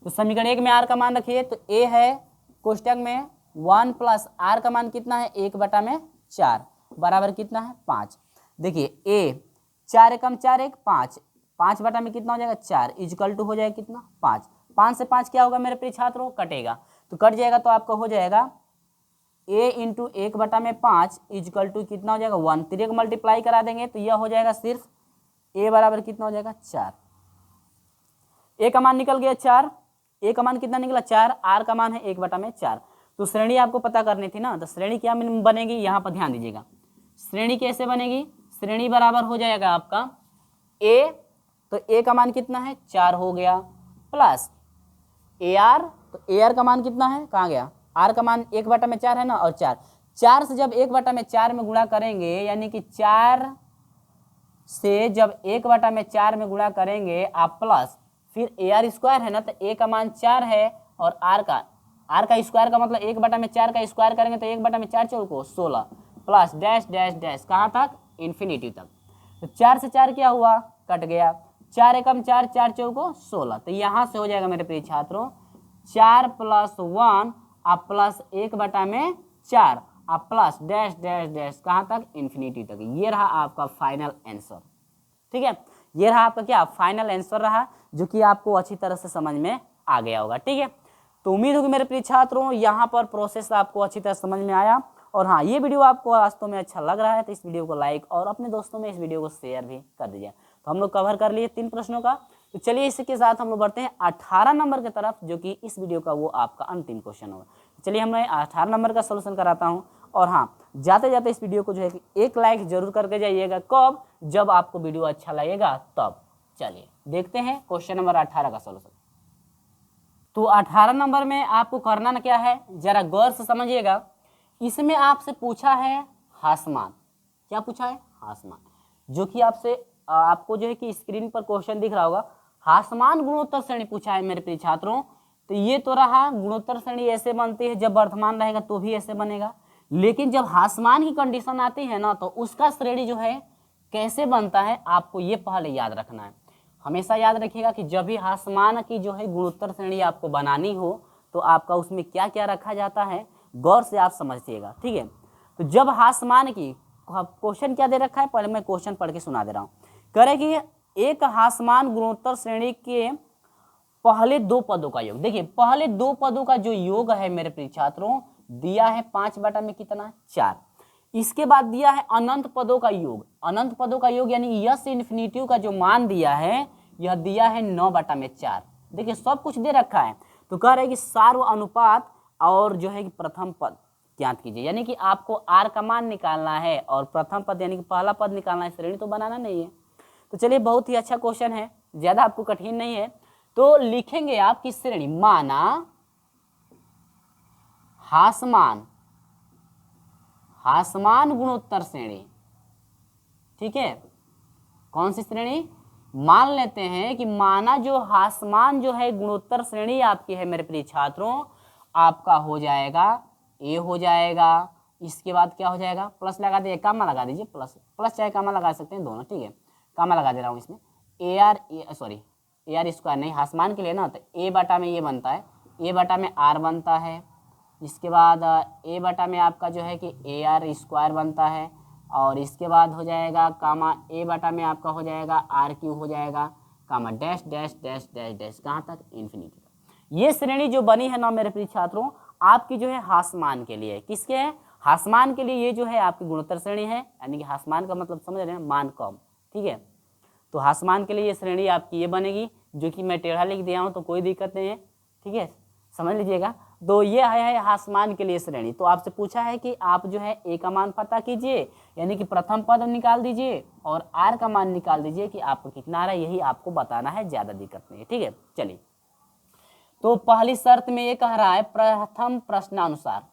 तो समीकरण 1 में आर का मान रखिए, तो ए है कोष्टक में 1 प्लस आर का मान कितना है 1/4 बराबर कितना है 5। देखिए ए 4 एकम 4 1 5, 5 बटा में कितना हो जाएगा 4 इजकल टू हो जाएगा कितना 5। 5 से 5 क्या होगा मेरे प्रिय छात्रों, कटेगा, तो कट जाएगा तो आपका हो जाएगा a इंटू 1/5 इजकल टू कितना हो जाएगा 1। 3 को मल्टीप्लाई करा देंगे तो यह हो जाएगा सिर्फ a बराबर कितना हो जाएगा 4। a का मान निकल गया 4, a का मान कितना निकला 4, r का मान है 1/4। तो श्रेणी आपको पता करनी थी ना, तो श्रेणी क्या बनेगी, यहाँ पर ध्यान दीजिएगा, श्रेणी कैसे बनेगी, श्रेणी बराबर हो जाएगा आपका a, तो a का मान कितना है 4 हो गया, प्लस ar, तो ar का मान कितना है, कहाँ गया, r का मान 1/4 है ना, और 4 से जब 1/4 में गुणा करेंगे, यानी कि 4 से जब 1/4 में गुणा करेंगे आप, प्लस फिर AR स्क्वायर है ना, तो a का मान 4 है, और r का स्क्वायर का मतलब 1/4 का स्क्वायर करेंगे तो 1/4 चौको 16, प्लस डैश डैश डैश कहाँ तक, इन्फिनिटी तक। तो 4 से 4 क्या हुआ, कट गया, 4 एकम 4, 4 चौको 16। तो यहाँ से हो जाएगा मेरे प्रिय छात्रों 4 + 1 आप प्लस 1/4 आप प्लस डैश डैश डैश कहाँ तक, इन्फिनिटी तक। ये रहा आपका फाइनल आंसर, ठीक है, ये रहा आपका क्या फाइनल आंसर रहा, जो कि आपको अच्छी तरह से समझ में आ गया होगा, ठीक है। तो उम्मीद होगी मेरे प्रिय छात्रों यहाँ पर प्रोसेस आपको अच्छी तरह समझ में आया, और हाँ ये वीडियो आपको वास्तव में अच्छा लग रहा है तो इस वीडियो को लाइक और अपने दोस्तों में इस वीडियो को शेयर भी कर दीजिए। तो हम लोग कवर कर लिए 3 प्रश्नों का, तो चलिए इसी के साथ हम लोग बढ़ते हैं 18 नंबर की तरफ, जो कि इस वीडियो का वो आपका अंतिम क्वेश्चन होगा। चलिए मैं 18 नंबर का सोल्यूशन कराता हूँ, और हाँ जाते जाते इस वीडियो को जो है कि 1 लाइक जरूर करके जाइएगा, कब, जब आपको वीडियो अच्छा लगेगा तब। चलिए देखते हैं क्वेश्चन नंबर 18 का सोल्यूशन। तो 18 नंबर में आपको करना क्या है, जरा गौर से समझिएगा। इसमें आपसे पूछा है हासमान, क्या पूछा है, हासमान, जो कि आपको जो है कि स्क्रीन पर क्वेश्चन दिख रहा होगा, हासमान गुणोत्तर श्रेणी पूछा है मेरे प्रिय छात्रों। तो ये तो रहा गुणोत्तर श्रेणी ऐसे बनती है, जब वर्तमान रहेगा तो भी ऐसे बनेगा, लेकिन जब हासमान की कंडीशन आती है ना, तो उसका श्रेणी जो है कैसे बनता है, आपको ये पहले याद रखना है। हमेशा याद रखिएगा कि जब भी हासमान की जो है गुणोत्तर श्रेणी आपको बनानी हो, तो आपका उसमें क्या क्या रखा जाता है, गौर से आप समझिएगा, ठीक है। तो जब हासमान की, क्वेश्चन क्या दे रखा है, पहले मैं क्वेश्चन पढ़ के सुना दे रहा हूँ। करें कि एक हासमान गुणोत्तर श्रेणी के पहले 2 पदों का योग, देखिए पहले 2 पदों का जो योग है मेरे प्रिय छात्रों, दिया है 5 बटा में कितना 4। इसके बाद दिया है अनंत पदों का योग, अनंत पदों का योग यानी यस इन्फिनिटी का जो मान दिया है, यह दिया है 9 बटा में 4। देखिए सब कुछ दे रखा है, तो कह रहे हैं कि सार्व अनुपात और जो है कि प्रथम पद ज्ञात कीजिए, यानी कि आपको आर का मान निकालना है और प्रथम पद यानी कि पहला पद निकालना है, श्रेणी तो बनाना नहीं है। तो चलिए बहुत ही अच्छा क्वेश्चन है, ज्यादा आपको कठिन नहीं है। तो लिखेंगे आप कि श्रेणी माना हासमान, हासमान गुणोत्तर श्रेणी, ठीक है, कौन सी श्रेणी, मान लेते हैं कि माना जो हासमान जो है गुणोत्तर श्रेणी आपकी है मेरे प्रिय छात्रों, आपका हो जाएगा ए हो जाएगा, इसके बाद क्या हो जाएगा, प्लस लगा दीजिए, कामा लगा दीजिए, प्लस प्लस चाहे कामा लगा सकते हैं दोनों, ठीक है, कामा लगा दे रहा हूँ इसमें, ए आर स्क्वायर नहीं, हासमान के लिए ना, तो ए बटा में ये बनता है, ए बटा में आर बनता है, इसके बाद ए बटा में आपका जो है कि ए आर स्क्वायर बनता है, और इसके बाद हो जाएगा कामा ए बटा में आपका हो जाएगा आर क्यू हो जाएगा, comma dash dash dash dash dash कहाँ तक, इन्फिनिटी तक। ये श्रेणी जो बनी है ना मेरे प्रिय छात्रों, आपकी जो है हासमान के लिए, किसके है, हासमान के लिए ये जो है आपकी गुणोत्तर श्रेणी है, यानी कि हासमान का मतलब समझ रहे हैं, मान कम, ठीक है। तो हासमान के लिए ये श्रेणी आपकी ये बनेगी, जो कि मैं टेढ़ा लिख दिया हूँ तो कोई दिक्कत नहीं है, ठीक है, समझ लीजिएगा। तो ये है हासमान के लिए श्रेणी। तो आपसे पूछा है कि आप जो है ए का मान पता कीजिए, यानी कि प्रथम पद निकाल दीजिए और आर का मान निकाल दीजिए कि आपको कितना आ रहा है, यही आपको बताना है, ज़्यादा दिक्कत नहीं है, ठीक है। चलिए, तो पहली शर्त में ये कह रहा है प्रथम प्रश्नानुसार।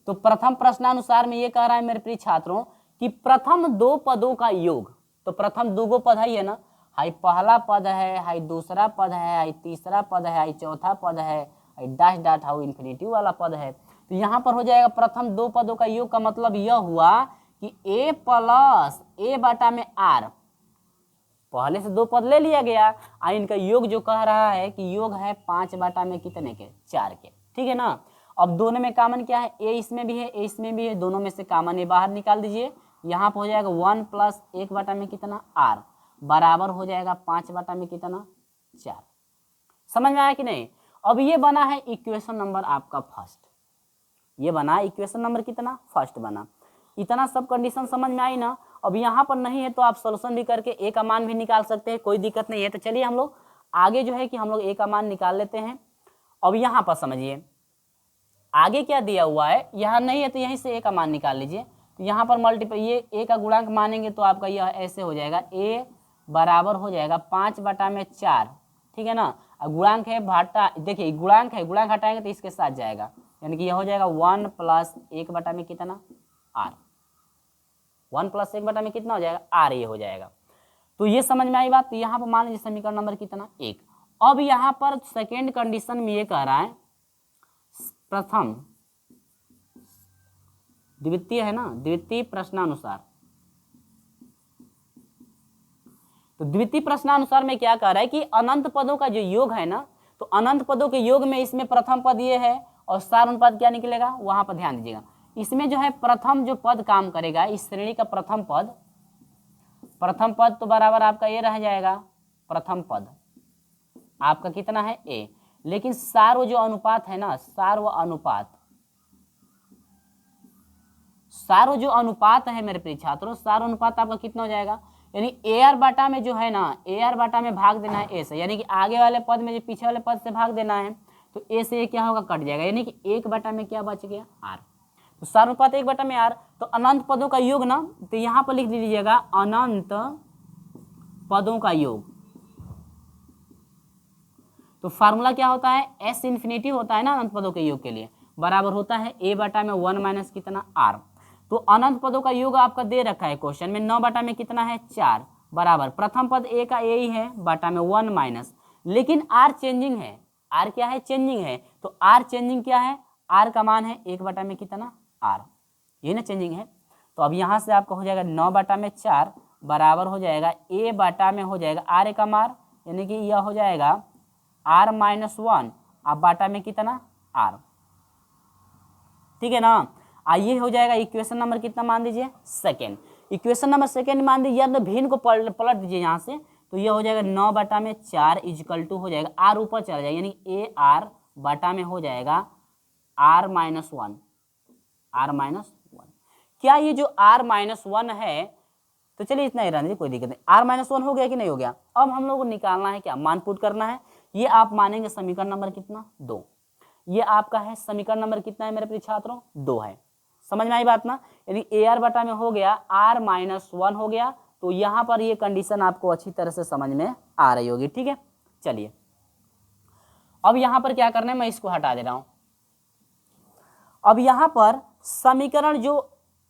तो प्रथम प्रश्नानुसार में ये कह रहा है मेरे प्रिय छात्रों कि प्रथम दो पदों का योग, तो प्रथम दो पद है ना, हाई पहला पद है, हाई दूसरा पद है, हाई तीसरा पद है, हाई चौथा पद है, high dash dot how infinitive वाला पद है। तो यहाँ पर हो जाएगा प्रथम दो पदों का योग का मतलब यह हुआ कि ए प्लस ए बटा में आर, पहले से दो पद ले लिया गया, इनका योग जो कह रहा है कि योग है 5 बटा में कितने के, 4 के, ठीक है ना। अब दोनों में कॉमन क्या है, ए इसमें भी है, ए इसमें भी है, दोनों में से कॉमन ए बाहर निकाल दीजिए। यहाँ पर हो जाएगा 1 प्लस 1 बटा में कितना आर, बराबर हो जाएगा 5 बटा में कितना 4। समझ में आया कि नहीं। अब ये बना है इक्वेशन नंबर आपका फर्स्ट, ये बना इक्वेशन नंबर कितना, फर्स्ट बना। इतना सब कंडीशन समझ में आई ना। अब यहाँ पर नहीं है तो आप सोल्यूशन भी करके ए का मान भी निकाल सकते हैं, कोई दिक्कत नहीं है। तो चलिए हम लोग आगे जो है कि हम लोग ए का मान निकाल लेते हैं। अब यहाँ पर समझिए आगे क्या दिया हुआ है, यहाँ नहीं है तो यहीं से ए का मान निकाल लीजिए। तो यहाँ पर मल्टीपल ये ए का गुणांक मानेंगे तो आपका यह ऐसे हो जाएगा, ए बराबर हो जाएगा 5 बटा में 4, ठीक है ना। गुणांक है भाटा, देखिए गुणांक है, गुणांक हटाएंगे तो इसके साथ जाएगा, यानी कि यह हो जाएगा 1 प्लस 1 बटा में कितना आर, 1 प्लस 1 बटा में कितना हो जाएगा आर, ये हो जाएगा। तो ये समझ में आई बात। तो यहाँ पर मान लीजिए समीकरण नंबर कितना 1। अब यहाँ पर सेकेंड कंडीशन में ये कह रहा है प्रथम द्वितीय है ना, द्वितीय प्रश्नानुसार। तो द्वितीय प्रश्नानुसार में क्या कह रहा है कि अनंत पदों का जो योग है ना, तो अनंत पदों के योग में इसमें प्रथम पद ये है और सार अनुपात क्या निकलेगा, वहां पर ध्यान दीजिएगा। इसमें जो है प्रथम जो पद काम करेगा, इस श्रेणी का प्रथम पद तो बराबर आपका ये रह जाएगा, प्रथम पद आपका कितना है ए। लेकिन सार्व जो अनुपात है ना, सार्व जो अनुपात है मेरे प्रिय छात्रों, सार्व अनुपात आपका कितना हो जाएगा, यानी ए आर बाटा में जो है ना, ए आर बाटा में भाग देना है ए से, यानी कि आगे वाले पद में जो पीछे वाले पद से भाग देना है, तो ए से क्या होगा, कट जाएगा, यानी कि 1 बटा में क्या बच गया आर। तो सार अनुपात 1 बटा में आर। तो अनंत पदों का योग ना, तो यहाँ पर लिख लीजिएगा अनंत पदों का योग। तो फार्मूला क्या होता है, एस इन्फिनिटी होता है ना अनंत पदों के योग के लिए, बराबर होता है ए बटा में 1 माइनस कितना आर। तो अनंत पदों का योग आपका दे रखा है क्वेश्चन में, 9 बटा में कितना है 4, बराबर प्रथम पद ए का ए ही है, बटा में 1 माइनस, लेकिन आर चेंजिंग है, आर क्या है, चेंजिंग है। तो आर चेंजिंग क्या है, आर का मान है 1 बटा में कितना आर, ये ना चेंजिंग है। तो अब यहाँ से आपका हो जाएगा 9 बटा में 4 बराबर हो जाएगा ए बटा में हो जाएगा आर का मार, यानी कि यह हो जाएगा आर माइनस 1, अब बाटा में कितना आर, ठीक है ना। आइए हो जाएगा इक्वेशन नंबर कितना मान दीजिए, सेकेंड। इक्वेशन नंबर सेकेंड मान दीजिए, या तो भिन्न को पलट दीजिए यहाँ से, तो यह हो जाएगा 9 बटा में 4 इजकल टू हो जाएगा आर ऊपर चला जाएगा, यानी ए आर बटा में हो जाएगा आर माइनस 1, आर माइनस 1। क्या ये जो आर माइनस 1 है, तो चलिए इतना ही रहने दीजिए, कोई दिक्कत नहीं। आर माइनस 1 हो गया कि नहीं हो गया। अब हम लोग को निकालना है क्या, मान पुट करना है। ये आप मानेंगे समीकरण नंबर कितना 2, ये आपका है समीकरण नंबर कितना है मेरे प्रिय छात्रों 2 है। समझ में आई बात ना, यदि ए आर बटा में हो गया आर माइनस 1 हो गया, तो यहाँ पर ये कंडीशन आपको अच्छी तरह से समझ में आ रही होगी, ठीक है। चलिए अब यहाँ पर क्या करना है, मैं इसको हटा दे रहा हूँ। अब यहाँ पर समीकरण जो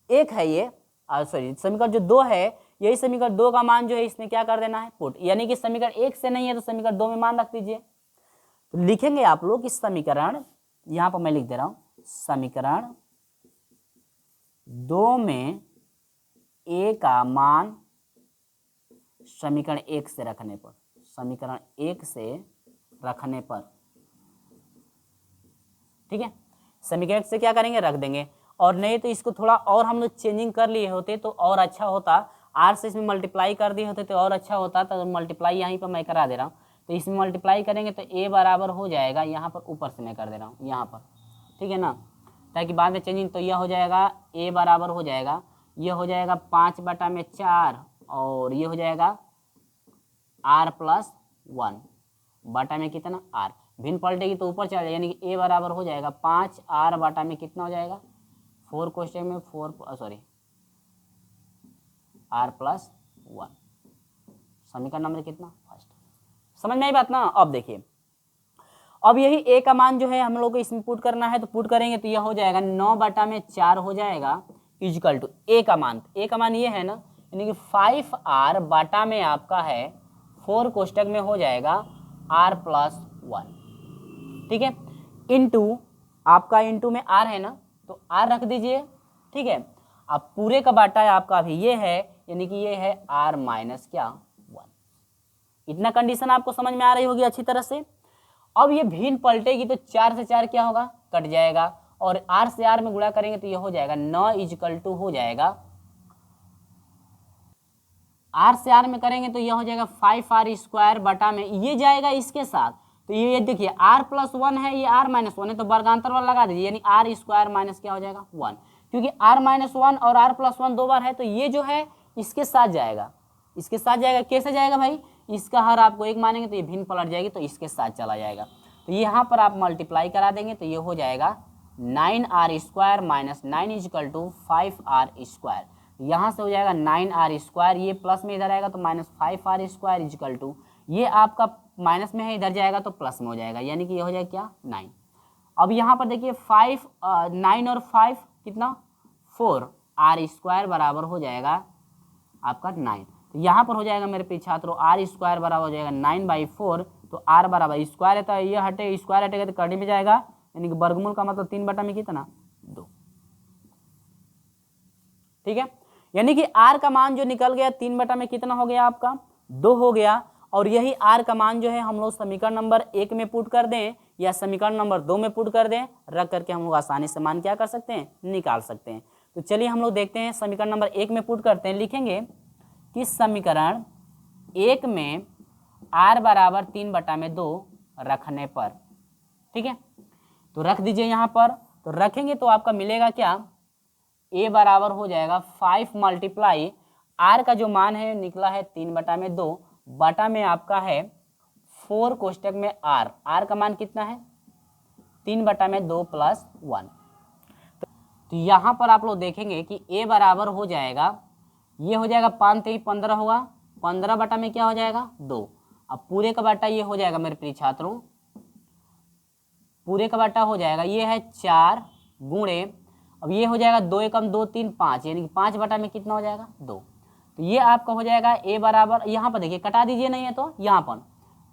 1 है ये, सॉरी समीकरण जो 2 है, यही समीकरण 2 का मान जो है इसमें क्या कर देना है पुट, यानी कि समीकरण 1 से नहीं है तो समीकरण 2 में मान रख दीजिए। तो लिखेंगे आप लोग इस समीकरण, यहाँ पर मैं लिख दे रहा हूँ, समीकरण 2 में ए का मान समीकरण 1 से रखने पर, समीकरण 1 से रखने पर, ठीक है। समीकरण 1 से क्या करेंगे, रख देंगे, और नहीं तो इसको थोड़ा और हम लोग चेंजिंग कर लिए होते तो और अच्छा होता, आर से इसमें मल्टीप्लाई कर दिए होते तो और अच्छा होता। तो मल्टीप्लाई यहीं पर मैं करा दे रहा हूँ, तो इसमें मल्टीप्लाई करेंगे तो a बराबर हो जाएगा, यहाँ पर ऊपर से मैं कर दे रहा हूँ यहाँ पर, ठीक है ना, ताकि बाद में चेंजिंग, तो यह हो जाएगा a बराबर हो जाएगा, ये हो जाएगा 5/4 और ये हो जाएगा r+1 बटा में कितना r, भिन्न पलटेगी तो ऊपर चला जाएगा, यानी कि a बराबर हो जाएगा 5r बटा में कितना हो जाएगा 4 क्वेश्चन में r+1, समीकरण नंबर कितना फर्स्ट। समझ में आई बात ना। अब देखिए, अब यही a का मान जो है हम लोग को इसमें पुट करना है, तो पुट करेंगे तो यह हो जाएगा 9/4 हो जाएगा इक्वल टू a का मान, a का मान ये है ना, यानी कि 5r बटा में आपका है 4 कोष्टक में हो जाएगा r+1, ठीक है, इंटू आपका इंटू में r है ना, तो r रख दीजिए, ठीक है। अब पूरे का बाटा है आपका अभी ये है, यानी कि ये है r-1। इतना कंडीशन आपको समझ में आ रही होगी अच्छी तरह से। अब ये भिन्न पलटेगी तो 4 से 4 क्या होगा, कट जाएगा, और r से r में गुणा करेंगे तो ये हो जाएगा 9 इक्वल टू हो जाएगा, r से r में करेंगे तो यह हो जाएगा 5r² बटा में ये जाएगा इसके साथ, तो ये देखिए r+1 है, ये r-1 है, तो वर्गांतर वाला लगा दीजिए, यानी r² माइनस क्या हो जाएगा 1, क्योंकि r-1 और r+1 दो बार है, तो ये जो है इसके साथ जाएगा, इसके साथ जाएगा। कैसे जाएगा भाई, इसका हर आपको 1 मानेंगे तो ये भिन्न पलट जाएगी, तो इसके साथ चला जाएगा, तो यहाँ पर आप मल्टीप्लाई करा देंगे तो ये हो जाएगा 9r² minus 9 equal to 5r², यहाँ से हो जाएगा 9r², ये प्लस में इधर आएगा तो माइनस 5r² इक्वल टू, ये आपका माइनस में है इधर जाएगा तो प्लस में हो जाएगा, यानी कि ये हो जाएगा क्या 9। अब यहाँ पर देखिए 9 और 5 कितना 4, r² बराबर हो जाएगा आपका 9, तो यहाँ पर हो जाएगा मेरे प्रिय छात्रों r² बराबर हो जाएगा 9/4, तो r बराबर स्क्वायर है तो ये हटे, स्क्वायर हटेगा तो करने में जाएगा, यानी कि वर्गमूल का मतलब 3 बटा में कितना 2, ठीक है, यानी कि r का मान जो निकल गया 3 बटा में कितना हो गया आपका 2 हो गया। और यही r का मान जो है हम लोग समीकरण नंबर 1 में पुट कर दें या समीकरण नंबर 2 में पुट कर दें, रख करके हम लोग आसानी से मान क्या कर सकते हैं, निकाल सकते हैं। तो चलिए हम लोग देखते हैं, समीकरण नंबर 1 में पुट करते हैं, लिखेंगे कि समीकरण 1 में r बराबर 3 बटा में 2 रखने पर, ठीक है, तो रख दीजिए यहाँ पर, तो रखेंगे तो आपका मिलेगा क्या, a बराबर हो जाएगा 5 मल्टीप्लाई r का जो मान है निकला है 3 बटा में 2 बटा में आपका है 4 कोष्टक में r का मान कितना है 3 बटा में 2 + 1, तो यहाँ पर आप लोग देखेंगे कि a बराबर हो जाएगा, ये हो जाएगा 5 3 15 होगा, 15 बटा में क्या हो जाएगा 2, अब पूरे का बाटा ये हो जाएगा मेरे प्रिय छात्रों, पूरे का बाटा हो जाएगा ये है 4 गुणे, अब ये हो जाएगा 2 एकम 2 3 5, यानी कि 5 बटा में कितना हो जाएगा 2, तो ये आपका हो जाएगा a बराबर, यहाँ पर देखिए कटा दीजिए, नहीं है तो यहाँ पर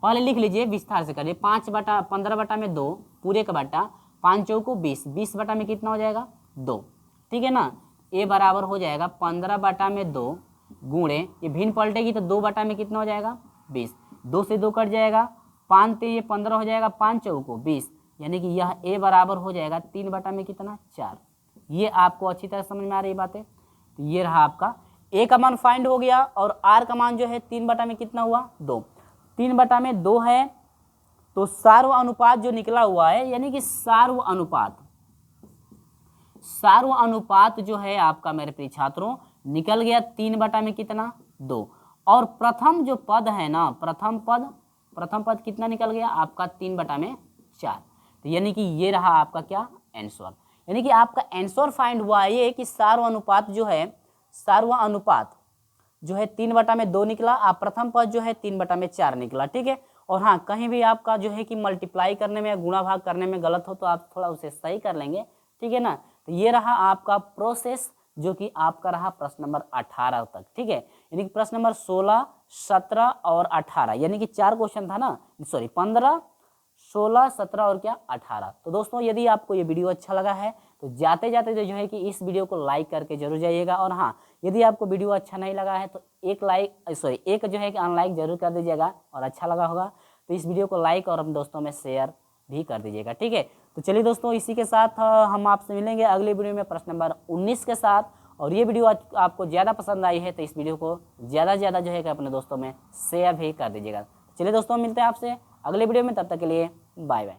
पहले लिख लीजिए, विस्तार से करिए, 15 बटा में 2 पूरे का बाटा, 5 चौको 20, 20 बटा में कितना हो जाएगा 2, ठीक है ना, a बराबर हो जाएगा 15 बटा में 2 गुणे, ये भिन्न पलटेगी तो 2 बटा में कितना हो जाएगा 20, 2 से 2 कट जाएगा, 5 ते ये 15 हो जाएगा, 5 चौको 20, यानी कि यह a बराबर हो जाएगा 3 बटा में कितना 4। ये आपको अच्छी तरह समझ में आ रही बातें, तो ये रहा आपका a का मान फाइंड हो गया, और r का मान जो है 3 बटा में कितना हुआ 2, 3 बटा में 2 है, तो सार्व अनुपात जो निकला हुआ है, यानी कि सार्व अनुपात जो है आपका मेरे प्रिय छात्रों निकल गया 3 बटा में कितना 2, और प्रथम जो पद है ना, प्रथम पद कितना निकल गया आपका 3 बटा में 4, तो यानी कि ये रहा आपका क्या आंसर, यानी कि आपका आंसर फाइंड हुआ ये कि सार्व अनुपात जो है 3 बटा में 2 निकला, आप प्रथम पद जो है 3 बटा में 4 निकला, ठीक है। और हाँ, कहीं भी आपका जो है कि मल्टीप्लाई करने में या गुणा भाग करने में गलत हो तो आप थोड़ा उसे सही कर लेंगे, ठीक है ना। तो ये रहा आपका प्रोसेस, जो कि आपका रहा प्रश्न नंबर 18 तक, ठीक है, यानी कि प्रश्न नंबर 16, 17 और 18, यानी कि 4 क्वेश्चन था ना, सॉरी 15, 16, 17 और क्या 18। तो दोस्तों यदि आपको ये वीडियो अच्छा लगा है तो जाते जाते जो है कि इस वीडियो को लाइक करके जरूर जाइएगा, और हाँ यदि आपको वीडियो अच्छा नहीं लगा है तो एक जो है कि अनलाइक जरूर कर दीजिएगा, और अच्छा लगा होगा तो इस वीडियो को लाइक और अपने दोस्तों में शेयर भी कर दीजिएगा, ठीक है। तो चलिए दोस्तों, इसी के साथ हम आपसे मिलेंगे अगले वीडियो में प्रश्न नंबर 19 के साथ, और ये वीडियो आपको ज़्यादा पसंद आई है तो इस वीडियो को ज़्यादा से ज़्यादा जो है कि अपने दोस्तों में शेयर भी कर दीजिएगा। चलिए दोस्तों, मिलते हैं आपसे अगले वीडियो में, तब तक के लिए बाय बाय।